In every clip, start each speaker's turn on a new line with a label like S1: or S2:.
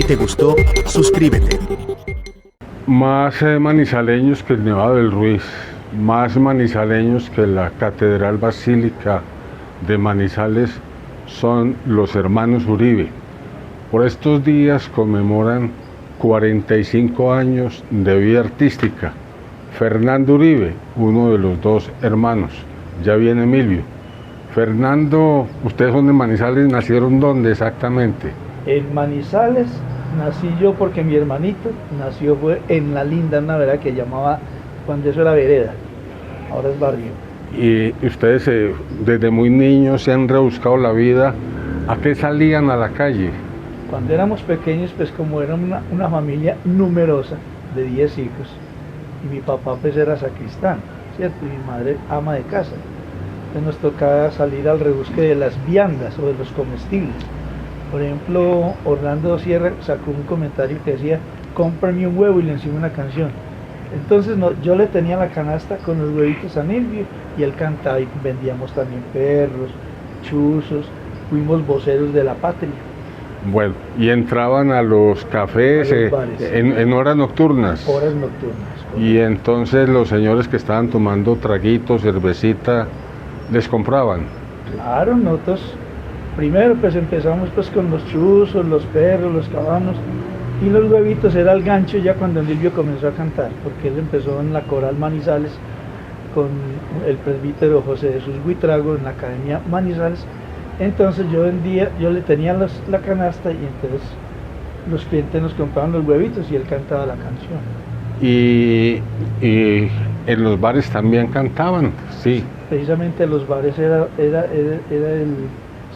S1: Si te gustó, suscríbete.
S2: Más manizaleños que el Nevado del Ruiz, más manizaleños que la Catedral Basílica de Manizales son los hermanos Uribe. Por estos días conmemoran 45 años de vida artística. Fernando Uribe, uno de los dos hermanos, ya viene Emilio. Fernando, ustedes son de Manizales, ¿nacieron dónde exactamente?
S3: En Manizales nací yo porque mi hermanito nació fue en La Linda, una vereda que llamaba, cuando eso era vereda, ahora es barrio.
S2: Y ustedes desde muy niños se han rebuscado la vida. ¿A qué salían a la calle?
S3: Cuando éramos pequeños, pues como era una familia numerosa de 10 hijos, y mi papá pues era sacristán, ¿cierto? Y mi madre ama de casa. Entonces nos tocaba salir al rebusque de las viandas o de los comestibles. Por ejemplo, Orlando Sierra sacó un comentario que decía, cómprame un huevo y le enseñó una canción. Entonces yo le tenía la canasta con los huevitos a Nilvio y él cantaba, y vendíamos también perros, chuzos, fuimos voceros de la patria.
S2: Bueno, y entraban a los cafés,
S3: A los bares.
S2: en horas nocturnas.
S3: Horas nocturnas.
S2: Y entonces los señores que estaban tomando traguitos, cervecita, les compraban.
S3: Claro, nosotros primero pues empezamos pues con los chuzos, los perros, los cabanos, y los huevitos era el gancho ya cuando Nilvio comenzó a cantar, porque él empezó en la Coral Manizales con el presbítero José Jesús Buitrago en la Academia Manizales. Entonces yo le tenía la canasta y entonces los clientes nos compraban los huevitos y él cantaba la canción.
S2: Y en los bares también cantaban, sí.
S3: Precisamente los bares era el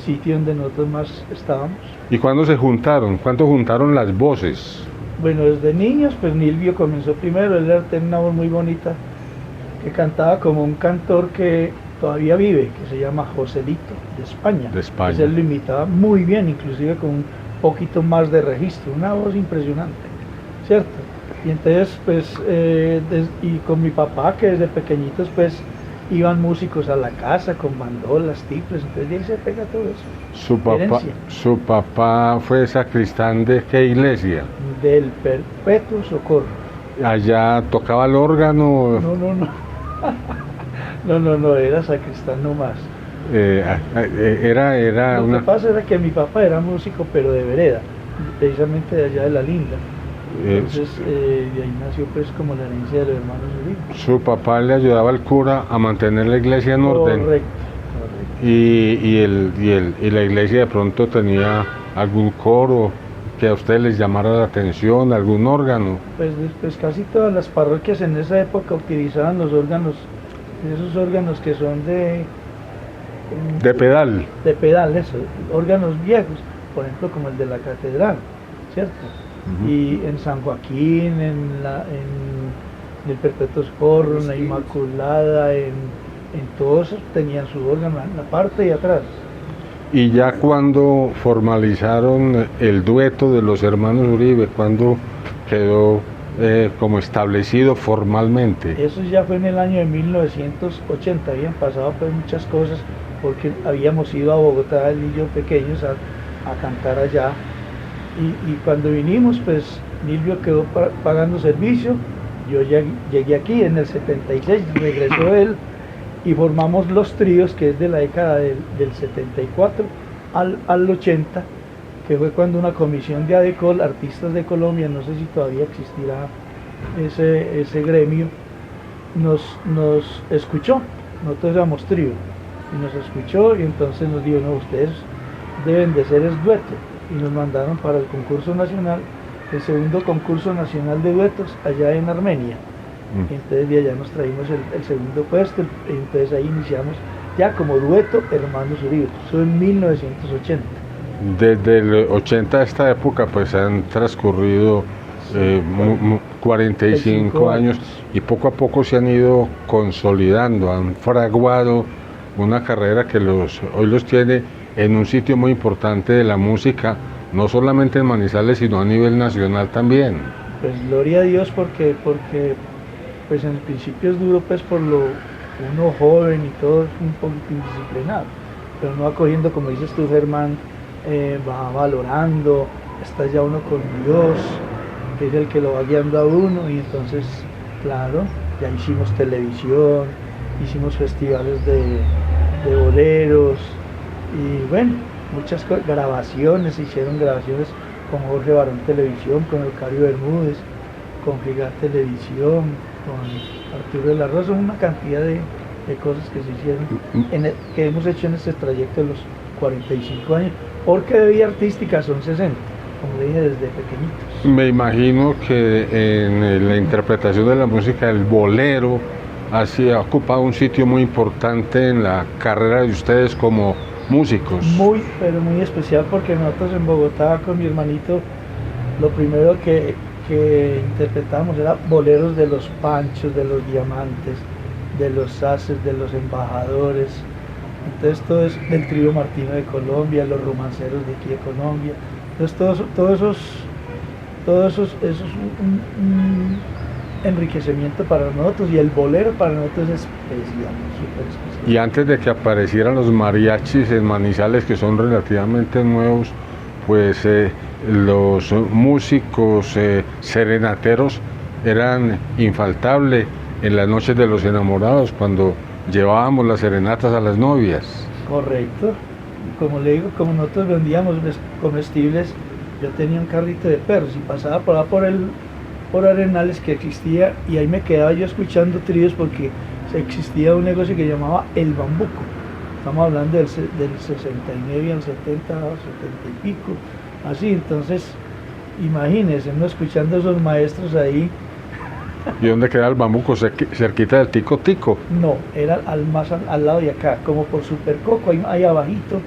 S3: sitio donde nosotros más estábamos.
S2: ¿Y cuándo se juntaron? ¿Cuánto juntaron las voces?
S3: Bueno, desde niños, pues Nilvio comenzó primero, él tenía una voz muy bonita, que cantaba como un cantor que todavía vive, que se llama Joselito, de España.
S2: De España.
S3: Pues él lo imitaba muy bien, inclusive con un poquito más de registro, una voz impresionante, ¿cierto? Y entonces, pues, y con mi papá, que desde pequeñitos, pues, iban músicos a la casa con bandolas, tiples, entonces de ahí se pega todo eso.
S2: Su papá fue sacristán ¿de qué iglesia?
S3: Del Perpetuo Socorro.
S2: Allá tocaba el órgano.
S3: No, era sacristán nomás.
S2: Era
S3: Lo que pasa era que mi papá era músico, pero de vereda, precisamente de allá de La Linda. Entonces, de ahí nació pues como la herencia de los hermanos Uribe.
S2: Su papá le ayudaba al cura a mantener la iglesia en orden.
S3: Correcto.
S2: Y la iglesia de pronto tenía algún coro que a ustedes les llamara la atención, algún órgano.
S3: Pues casi todas las parroquias en esa época utilizaban los órganos, esos órganos que son de
S2: pedal.
S3: De pedal, eso, órganos viejos, por ejemplo como el de la catedral, ¿cierto? Y en San Joaquín, en el Perpetuo Socorro, en la Inmaculada, en todos tenían su órgano en la parte de atrás.
S2: Y ya cuando formalizaron el dueto de los hermanos Uribe, cuando quedó como establecido formalmente.
S3: Eso ya fue en el año de 1980, habían pasado pues muchas cosas, porque habíamos ido a Bogotá, él y yo pequeños, a cantar allá. Y cuando vinimos, pues Nilvio quedó pagando servicio, yo llegué aquí en el 76, regresó él y formamos los tríos, que es de la década del 74 al 80, que fue cuando una comisión de ADECOL, Artistas de Colombia, no sé si todavía existirá ese gremio, nos escuchó, nosotros éramos trío, y nos escuchó y entonces nos dijo, no, ustedes deben de ser dueto. Y nos mandaron para el concurso nacional, el segundo concurso nacional de duetos allá en Armenia. Entonces de allá nos traímos el segundo puesto, entonces ahí iniciamos ya como dueto Hermanos Uribe, eso en 1980.
S2: Desde el 80 a esta época pues han transcurrido 45 años y poco a poco se han ido consolidando, han fraguado una carrera que hoy los tiene en un sitio muy importante de la música, no solamente en Manizales, sino a nivel nacional también.
S3: Pues gloria a Dios porque pues en el principio es duro pues por uno joven y todo es un poquito indisciplinado, pero no va cogiendo, como dices tú, Germán, va valorando, está ya uno con Dios, que es el que lo va guiando a uno, y entonces, claro, ya hicimos televisión, hicimos festivales de boleros, y bueno, muchas grabaciones, se hicieron grabaciones con Jorge Barón Televisión, con Eucario Bermúdez, con Giga Televisión, con Arturo de la Rosa, una cantidad de cosas que se hicieron, que hemos hecho en este trayecto de los 45 años, porque de vida artística son 60, como le dije, desde pequeñitos.
S2: Me imagino que en la interpretación de la música, el bolero ha ocupado un sitio muy importante en la carrera de ustedes como músicos.
S3: Muy, pero muy especial, porque nosotros en Bogotá con mi hermanito, lo primero que interpretábamos era boleros de los Panchos, de los Diamantes, de los Saces, de los Embajadores. Entonces todo es del trío Martino de Colombia, los romanceros de aquí de Colombia. Entonces todo eso es un enriquecimiento para nosotros, y el bolero para nosotros es especial, súper especial.
S2: Y antes de que aparecieran los mariachis en Manizales, que son relativamente nuevos, pues los músicos serenateros eran infaltables en las noches de los enamorados, cuando llevábamos las serenatas a las novias.
S3: Correcto. Como le digo, como nosotros vendíamos comestibles, yo tenía un carrito de perros y pasaba por Arenales, que existía, y ahí me quedaba yo escuchando tríos, porque existía un negocio que llamaba El Bambuco. Estamos hablando del 69 al 70, 70 y pico, así. Entonces, imagínense, uno escuchando a esos maestros ahí.
S2: ¿Y dónde queda el Bambuco? ¿Cerquita del Tico Tico?
S3: No, era al lado de acá, como por Supercoco, ahí abajito,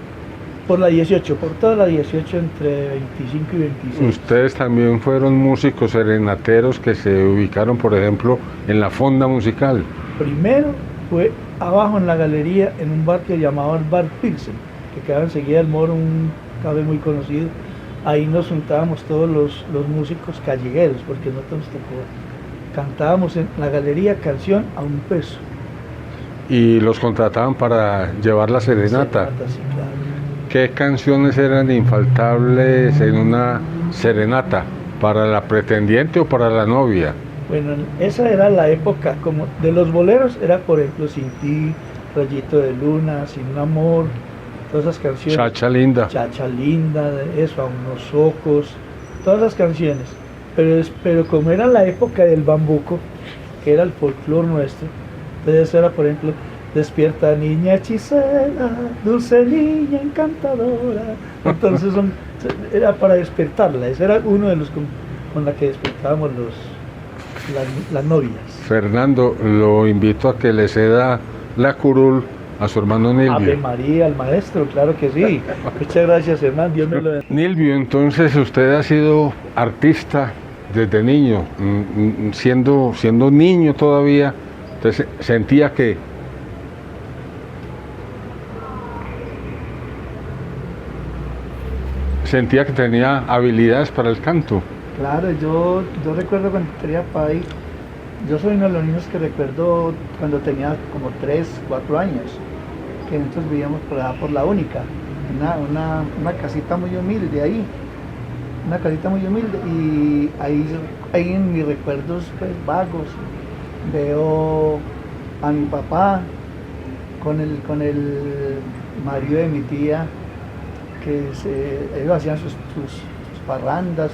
S3: por la 18, por toda la 18, entre 25 y 26.
S2: Ustedes también fueron músicos serenateros que se ubicaron, por ejemplo, en la fonda musical.
S3: Primero fue abajo en la galería, en un bar que llamaba el Bar Pilsen, que quedaba enseguida del Moro, un café muy conocido. Ahí nos juntábamos todos los músicos callejeros, porque nosotros nos tocó. Cantábamos en la galería canción a $1.
S2: Y los contrataban para llevar la serenata.
S3: Sí, claro.
S2: ¿Qué canciones eran infaltables en una serenata? ¿Para la pretendiente o para la novia?
S3: Bueno, esa era la época, como de los boleros, era por ejemplo Sin Ti, Rayito de Luna, Sin un Amor, todas esas canciones.
S2: Chacha Linda.
S3: Chacha Linda, eso, A Unos Ojos, todas las canciones. Pero como era la época del bambuco, que era el folclore nuestro, entonces era, por ejemplo, Despierta niña hechicera, dulce niña encantadora. Entonces era para despertarla, ese era uno de los con la que despertábamos las novias.
S2: Fernando, lo invito a que le ceda la curul a su hermano Nilvio.
S3: Ave María, al maestro, claro que sí. Muchas gracias, hermano, Dios me lo bendiga.
S2: Nilvio, entonces usted ha sido artista desde niño, siendo niño todavía, entonces sentía que tenía habilidades para el canto.
S3: Claro, yo recuerdo cuando tenía país, yo soy uno de los niños que recuerdo cuando tenía como 3, 4 años, que nosotros vivíamos por allá por La Única, una casita muy humilde ahí, una casita muy humilde, y ahí en mis recuerdos pues vagos veo a mi papá con el marido de mi tía, que ellos hacían sus parrandas,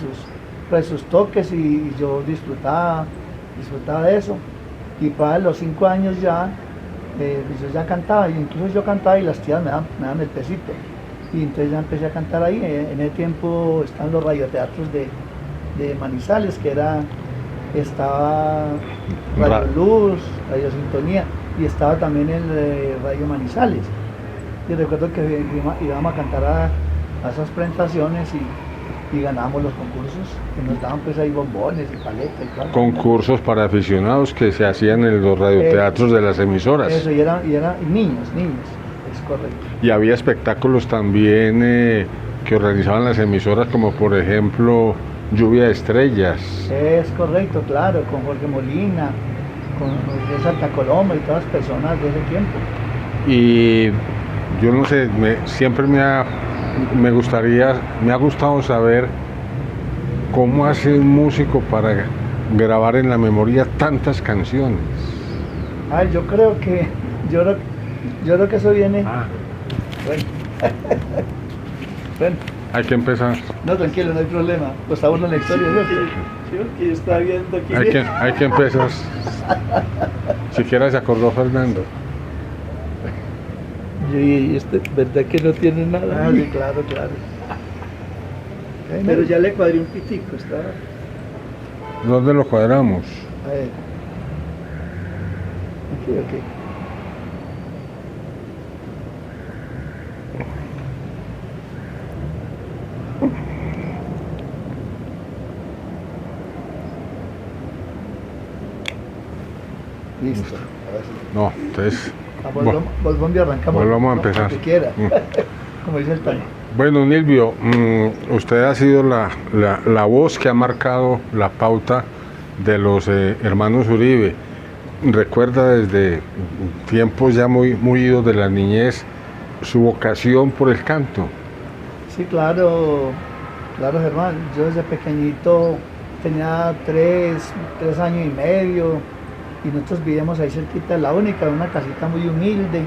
S3: sus toques, y yo disfrutaba de eso. Y para los 5 años ya, yo ya cantaba, incluso yo cantaba y las tías me daban el pesito. Y entonces ya empecé a cantar ahí. En ese tiempo están los radioteatros de Manizales, estaba Radio Luz, Radio Sintonía, y estaba también el Radio Manizales. Y recuerdo que íbamos a cantar a esas presentaciones y ganábamos los concursos, que nos daban pues ahí bombones y paletas y todo.
S2: Concursos para aficionados que se hacían en los radioteatros de las emisoras.
S3: Eso, y eran niños, es correcto.
S2: Y había espectáculos también que organizaban las emisoras, como por ejemplo Lluvia de Estrellas.
S3: Es correcto, claro, con Jorge Molina, con Jorge Santa Coloma y todas las personas de ese tiempo.
S2: Y yo no sé, siempre me ha gustado saber ¿Cómo hace un músico para grabar en la memoria tantas canciones?
S3: Yo creo que eso viene. Bueno. Bueno.
S2: Hay que empezar.
S3: No, tranquilo, no hay problema. Pues está bueno la historia, ¿no? Sí, porque yo estaba viendo aquí.
S2: Hay que empezar. Siquiera se acordó Fernando.
S3: Y ¿verdad que no tiene nada? Sí, claro. Pero ya le cuadré un pitico, está.
S2: ¿Dónde lo cuadramos?
S3: A ver. Aquí. Listo.
S2: No, entonces...
S3: Volvamos y arrancamos.
S2: Volvamos a empezar.
S3: Lo que quiera. Como dice el tango.
S2: Bueno, Nilvio, usted ha sido la voz que ha marcado la pauta de los hermanos Uribe. Recuerda desde tiempos ya muy idos de la niñez su vocación por el canto.
S3: Sí, claro, Germán. Yo desde pequeñito tenía 3 años y medio y nosotros vivíamos ahí cerquita de La Única, en una casita muy humilde.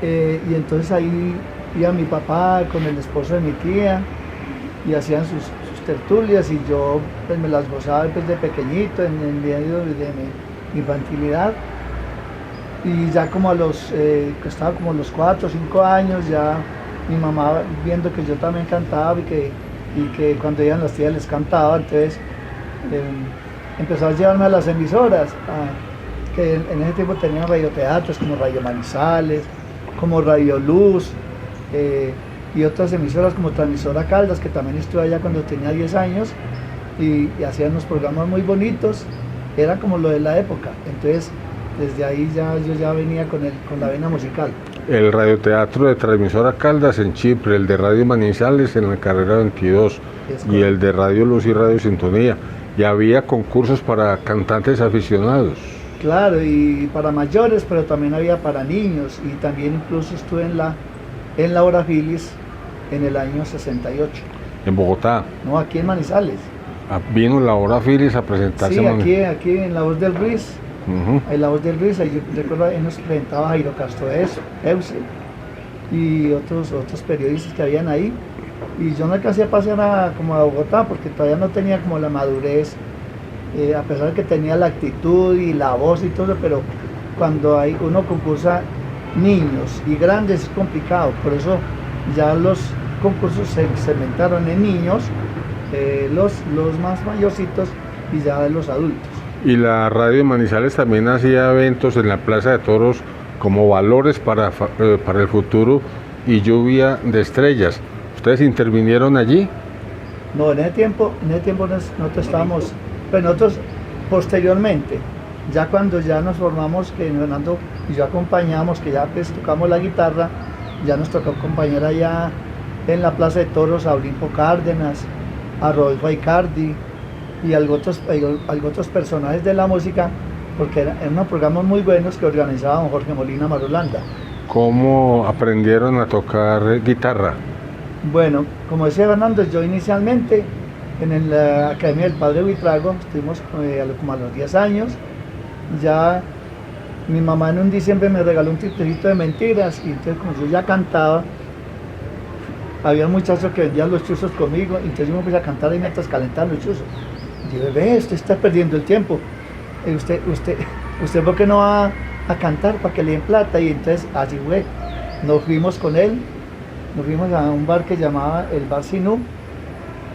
S3: Y entonces ahí iba mi papá con el esposo de mi tía y hacían sus tertulias y yo pues me las gozaba pues, de pequeñito en medio de mi infantilidad. Y ya como estaba como a los 4 o 5 años, ya mi mamá viendo que yo también cantaba y que cuando iban las tías les cantaba, entonces empezó a llevarme a las emisoras, que en ese tiempo tenían radioteatros como Radio Manizales, como Radio Luz, y otras emisoras como Transmisora Caldas, que también estuve allá cuando tenía 10 años, y hacían unos programas muy bonitos, era como lo de la época, entonces desde ahí yo ya venía con la vena musical.
S2: El radioteatro de Transmisora Caldas en Chipre, el de Radio Manizales en la carrera 22 y el de Radio Luz y Radio Sintonía, y había concursos para cantantes aficionados.
S3: Claro, y para mayores, pero también había para niños, y también incluso estuve en la Hora Filis en el año 68.
S2: ¿En Bogotá?
S3: No, aquí en Manizales.
S2: ¿Vino la Hora Filis a presentarse?
S3: Sí, aquí en La Voz del Ruiz. En La Voz del Ruiz, yo recuerdo ahí nos presentaba Jairo Castro Euse y otros periodistas que habían ahí. Y yo no alcancé a pasear como a Bogotá porque todavía no tenía como la madurez, a pesar de que tenía la actitud y la voz y todo, pero cuando uno concursa niños y grandes es complicado, por eso ya los concursos se segmentaron en niños, los más mayorcitos y ya de los adultos.
S2: Y la radio de Manizales también hacía eventos en la Plaza de Toros como valores para el futuro y lluvia de estrellas. ¿Ustedes intervinieron allí?
S3: No, en ese tiempo nosotros estábamos, pues nosotros posteriormente, ya cuando ya nos formamos, que Fernando y yo acompañamos, que ya pues tocamos la guitarra, ya nos tocó acompañar allá en la Plaza de Toros a Olimpo Cárdenas, a Rodolfo Aicardi y otros personajes de la música, porque eran unos programas muy buenos que organizaba don Jorge Molina Marulanda.
S2: ¿Cómo aprendieron a tocar guitarra?
S3: Bueno, como decía Fernando, yo inicialmente en la Academia del Padre Buitrago, estuvimos como a los 10 años, ya mi mamá en un diciembre me regaló un triplecito de mentiras y entonces como yo ya cantaba, había un muchacho que vendía los chuzos conmigo, entonces yo me empecé a cantar ahí mientras calentaban los chuzos. Y yo, usted está perdiendo el tiempo, usted ¿por qué no va a cantar para que le den plata? Y entonces así fue, nos fuimos con él, nos fuimos a un bar que llamaba el Bar Sinú,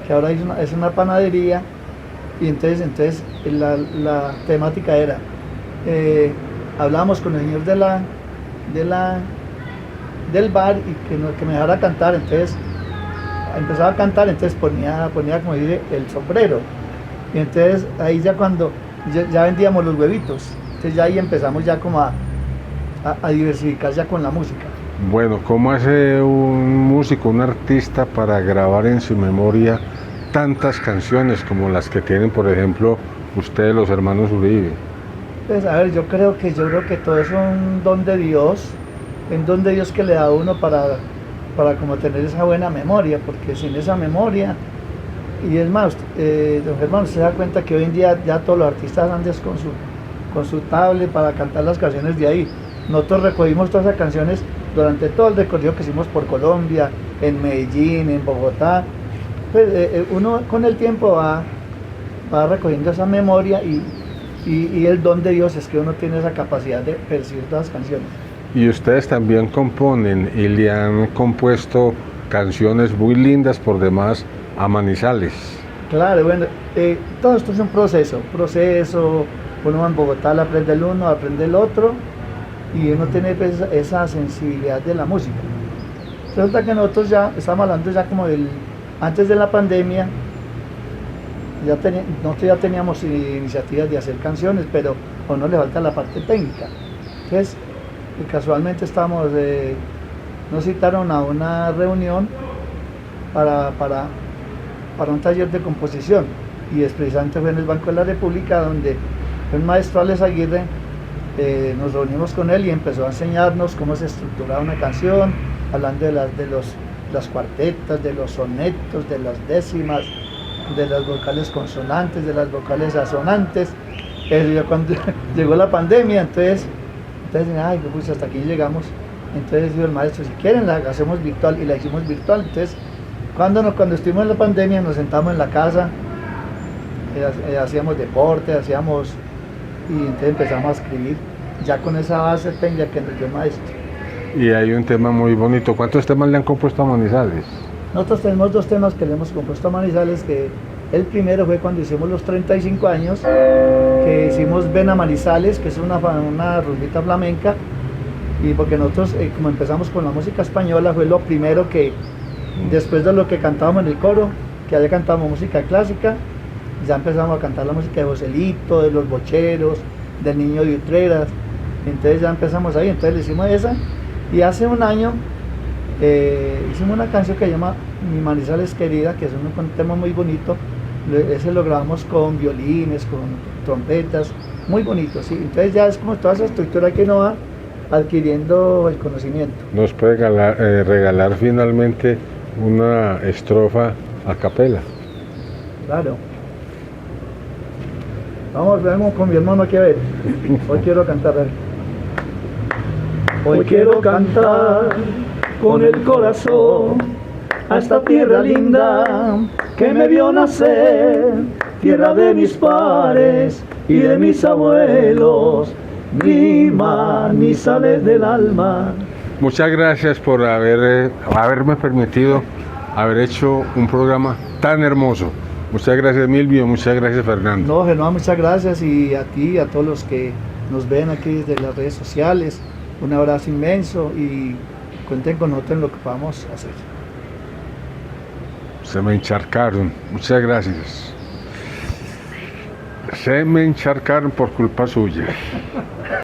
S3: que ahora es una panadería, y entonces la temática era, hablábamos con el señor del bar y que me dejara cantar, entonces empezaba a cantar, entonces ponía como dice el sombrero, y entonces ahí ya cuando ya vendíamos los huevitos, entonces ya ahí empezamos ya como a diversificar ya con la música.
S2: Bueno, ¿cómo hace un músico, un artista para grabar en su memoria tantas canciones como las que tienen, por ejemplo, ustedes los hermanos Uribe?
S3: Pues a ver, yo creo que todo es un don de Dios, que le da a uno para como tener esa buena memoria, porque sin esa memoria Y es más, don Germán, usted se da cuenta que hoy en día ya todos los artistas andan con su tablet para cantar las canciones de ahí. Nosotros recogimos todas esas canciones durante todo el recorrido que hicimos por Colombia, en Medellín, en Bogotá. Pues, uno con el tiempo va recogiendo esa memoria y el don de Dios es que uno tiene esa capacidad de percibir todas las canciones.
S2: Y ustedes también componen y le han compuesto canciones muy lindas por demás a Manizales.
S3: Claro, bueno, todo esto es un proceso, uno en Bogotá le aprende el uno, aprende el otro, y uno tiene pues, esa sensibilidad de la música. Resulta que nosotros ya, estamos hablando ya como antes de la pandemia, nosotros ya teníamos iniciativas de hacer canciones, pero a uno le falta la parte técnica. Entonces, casualmente nos citaron a una reunión para un taller de composición, y precisamente fue en el Banco de la República, donde el maestro Alex Aguirre, nos reunimos con él y empezó a enseñarnos cómo se estructuraba una canción, hablando de las cuartetas, de los sonetos, de las décimas, de las vocales consonantes, de las vocales asonantes. Cuando llegó la pandemia, entonces ay, pues hasta aquí llegamos. Entonces dijo el maestro, si quieren la hacemos virtual, y la hicimos virtual. Entonces cuando estuvimos en la pandemia nos sentamos en la casa, hacíamos deporte, y entonces empezamos a escribir ya con esa base técnica que nos dio el maestro.
S2: Y hay un tema muy bonito. ¿Cuántos temas le han compuesto a Manizales?
S3: Nosotros tenemos 2 temas que le hemos compuesto a Manizales, que el primero fue cuando hicimos los 35 años, que hicimos Ven a Manizales, que es una rumbita flamenca, y porque nosotros como empezamos con la música española, fue lo primero que, después de lo que cantábamos en el coro, que allá cantábamos música clásica, ya empezamos a cantar la música de Joselito, de los Bocheros, del Niño de Utreras. Entonces ya empezamos ahí, entonces le hicimos esa, y hace un año hicimos una canción que se llama Mi Manizales Querida, que es un tema muy bonito. Ese lo grabamos con violines, con trompetas, muy bonito, ¿sí? Entonces ya es como toda esa estructura que uno va adquiriendo el conocimiento.
S2: ¿Nos puede regalar finalmente una estrofa a capela?
S3: Claro. Vamos con mi hermano aquí a ver. Hoy quiero cantar. Hoy quiero cantar con el corazón a esta tierra linda que me vio nacer, tierra de mis padres y de mis abuelos, mi Manizales del alma.
S2: Muchas gracias por haberme permitido haber hecho un programa tan hermoso. Muchas gracias, Milvio. Muchas gracias, Fernando.
S3: No, Germán, muchas gracias, y a ti, a todos los que nos ven aquí desde las redes sociales, un abrazo inmenso y cuenten con nosotros en lo que podamos hacer.
S2: Se me encharcaron. Muchas gracias. Se me encharcaron por culpa suya.